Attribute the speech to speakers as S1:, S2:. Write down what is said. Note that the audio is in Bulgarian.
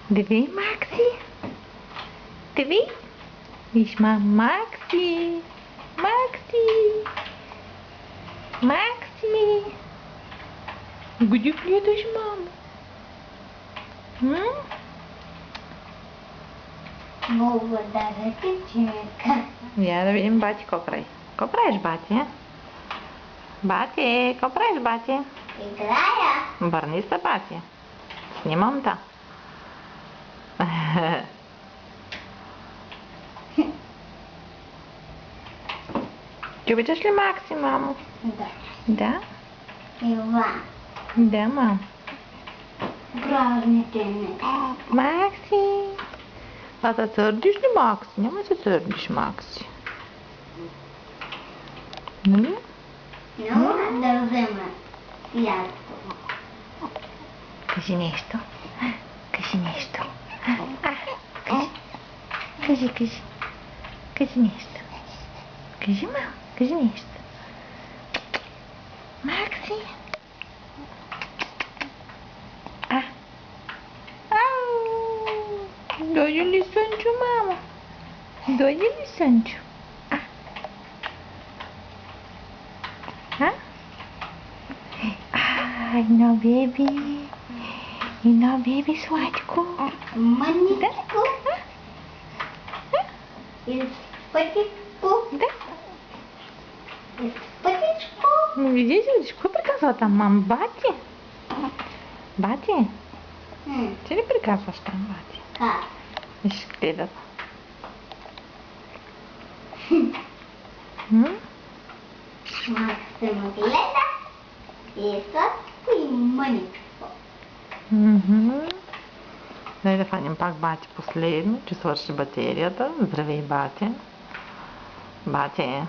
S1: Диви, Макси! Диви! Виж, Макси! Макси! Макси! Где гледаш, мамо?
S2: Много да тече.
S1: Я да видим бати какво прави. Какво правиш, бати? Бати, какво правиш, бати?
S2: Играя.
S1: Върни се, бати. Снимам та. Ти обичаш ли Макси, мамо?
S2: Да.
S1: Да?
S2: Иван.
S1: Да, мамо.
S2: Гразните ми.
S1: Макси! А да сърдиш ли, Макси? Няма да се сърдиш, Макси. Нали?
S2: Но да взема ядко.
S1: Кажи нещо. Кажи нещо. Кажи. Кажи нещо. Кажи, мамо. Кажи нещо. Макси! Дойде ли Сънчо, мамо? Дойде ли Сънчо? Едно беби сладко.
S2: Мъничко. Изпътичко.
S1: Да.
S2: Изпътичко.
S1: Видиш ли, какво приказва там, мам? Бати? Бати? Ти ли приказваш там, бати?
S2: Как?
S1: Виж, гледат.
S2: Максим гледа и сладко и мъничко.
S1: Дай да фаним пак бати последно, че свърши батерията. Здравей, бати. Бати.